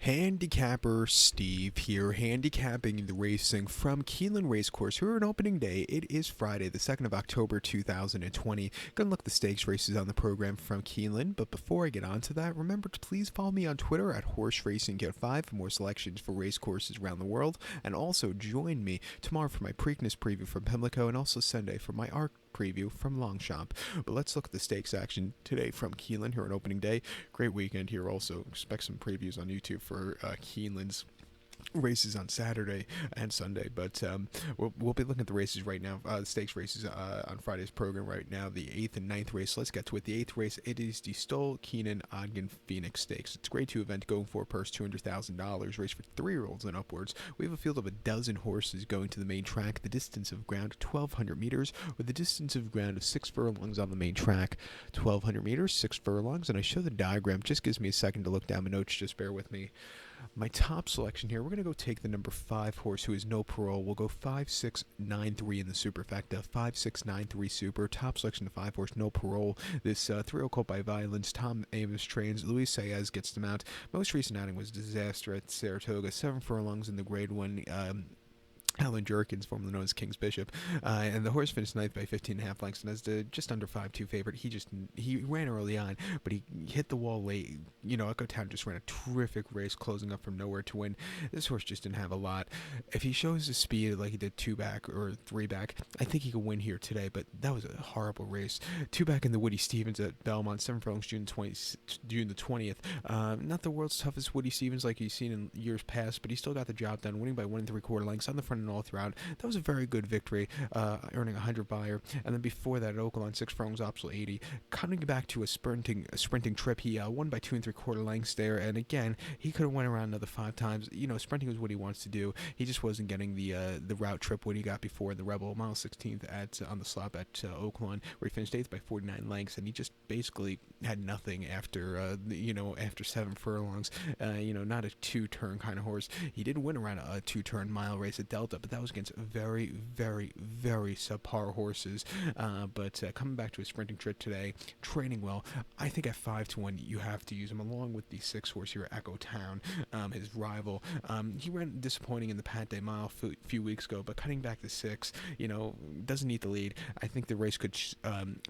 Handicapper Steve here, handicapping the racing from Keeneland Racecourse. Here on opening day, it is Friday, the 2nd of October, 2020. Gonna look at the stakes races on the program from Keeneland, but before I get on to that, remember to please follow me on Twitter at Horse Racing Get 5 for more selections for racecourses around the world, and also join me tomorrow for my Preakness preview from Pimlico, and also Sunday for my ARC preview from Longchamp. But let's look at the stakes action today from Keeneland here on opening day. Great weekend here also. Expect some previews on YouTube for Keeneland's races on Saturday and Sunday, but we'll be looking at the races right now, the stakes races on Friday's program right now, the 8th and 9th race. Let's get to it. The 8th race, it is the Stoll Keenan Ogden Phoenix Stakes. It's a grade 2 event going for a purse $200,000, race for 3-year-olds and upwards. We have a field of a dozen horses going to the main track. The distance of ground 1,200 meters, with the distance of ground of 6 furlongs on the main track. 1,200 meters, 6 furlongs, and I show the diagram. Just gives me a second to look down my notes. Just bear with me. My top selection here, we're going to go take the number 5 horse, who is No Parole. We'll go 5-6-9-3 in the superfecta. 5-6-9-3 super. Top selection, the 5 horse, No Parole. This 3-year-old colt by Violence. Tom Amos trains. Luis Saez gets them out. Most recent outing was Disaster at Saratoga. 7 furlongs in the grade 1. Alan Jerkins, formerly known as King's Bishop, and the horse finished 9th by 15.5 lengths, and as the just under 5-2 favorite, he ran early on, but he hit the wall late. Echo Town just ran a terrific race, closing up from nowhere to win. This horse just didn't have a lot. If he shows his speed like he did 2 back or 3 back, I think he could win here today, but that was a horrible race. 2 back in the Woody Stevens at Belmont, 7 furlongs, June the 20th. Not the world's toughest Woody Stevens like you've seen in years past, but he still got the job done, winning by 1 3/4 lengths on the front and all throughout. That was a very good victory, earning 100 buyer. And then before that, at Oakland, 6 furlongs, Optional 80. Coming back to a sprinting trip, he won by 2 3/4 lengths there. And again, he could have went around another 5 times. Sprinting is what he wants to do. He just wasn't getting the route trip what he got before in the Rebel, mile 16th on the slop at Oakland, where he finished 8th by 49 lengths, and he just basically had nothing after after 7 furlongs. Not a 2-turn kind of horse. He did win around a 2-turn mile race at Delta, but that was against very, very, very subpar horses. But coming back to his sprinting trip today, training well, I think at 5-1 you have to use him, along with the 6 horse here, Echo Town, his rival. He ran disappointing in the Pat Day Mile a few weeks ago, but cutting back to 6, doesn't need the lead. I think the race could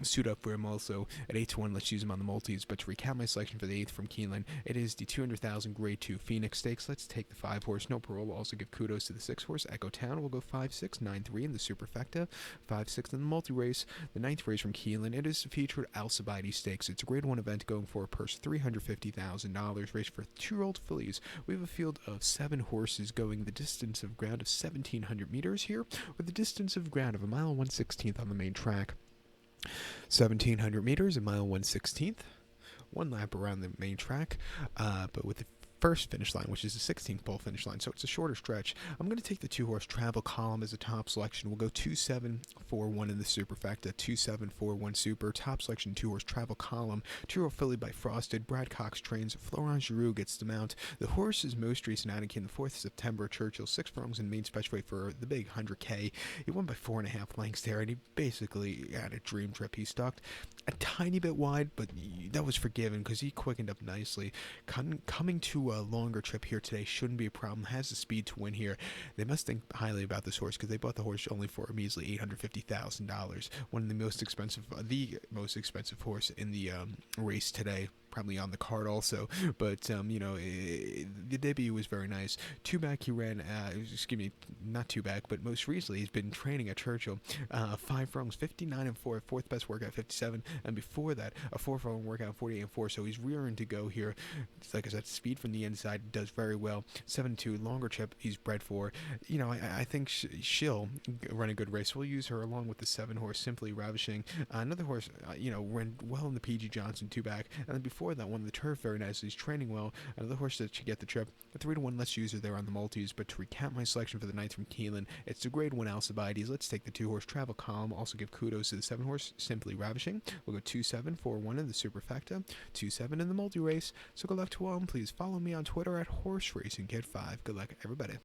suit up for him also. At 8-1, let's use him on the multis. But to recap my selection for the 8th from Keeneland, it is the $200,000 grade 2 Phoenix Stakes. Let's take the 5 horse, No Parole. We'll also give kudos to the 6 horse, Echo Town. We'll go 5-6-9-3 in the superfecta, 5-6 in the multi-race. The 9th race from Keeneland, it is featured Alcibiades Stakes. It's a grade 1 event going for a purse $350,000, race for 2-year-old fillies. We have a field of 7 horses going the distance of ground of 1,700 meters here, with the distance of ground of 1.116 on the main track. 1,700 meters, 1.116. 1 lap around the main track, but with the first finish line, which is the 16th pole finish line, so it's a shorter stretch. I'm going to take the 2 horse Travel Column as a top selection. We'll go 2-7-4-1 in the superfecta, 2-7-4-1 super. Top selection, 2 horse Travel Column, 2-year-old filly by Frosted. Brad Cox trains. Florent Giroux gets the mount. The horse's most recent outing came the 4th of September. Churchill, 6 furlongs in main special weight for the big 100K. He won by 4.5 lengths there, and he basically had a dream trip. He stalked a tiny bit wide, but that was forgiven because he quickened up nicely. Coming to a longer trip here today shouldn't be a problem. Has the speed to win here. They must think highly about this horse because they bought the horse only for a measly $850,000. One of the most expensive horse in the race today. Probably on the card also, but the debut was very nice. 2 back he ran, not 2 back, but most recently he's been training at Churchill. 5 furlongs, 59-4, 4th best workout, 57, and before that a 4 furlong workout, 48-4. So he's rearing to go here. Like I said, speed from the inside, does very well. 7-2, longer trip he's bred for. I think she'll run a good race. We'll use her along with the 7 horse Simply Ravishing. Another horse, ran well in the PG Johnson 2 back, and then before that, won the turf very nicely. He's training well. Another horse that should get the trip. A 3-1, let's use her there on the multis. But to recap my selection for the 9th from Keeneland, it's the grade 1 Alcibiades. Let's take the 2 horse Travel Column. Also give kudos to the 7 horse Simply Ravishing. We'll go 2-7-4-1 in the superfecta, 2-7 in the multi race. So good luck to all, and please follow me on Twitter at Horse Racing Kid 5. Good luck, everybody.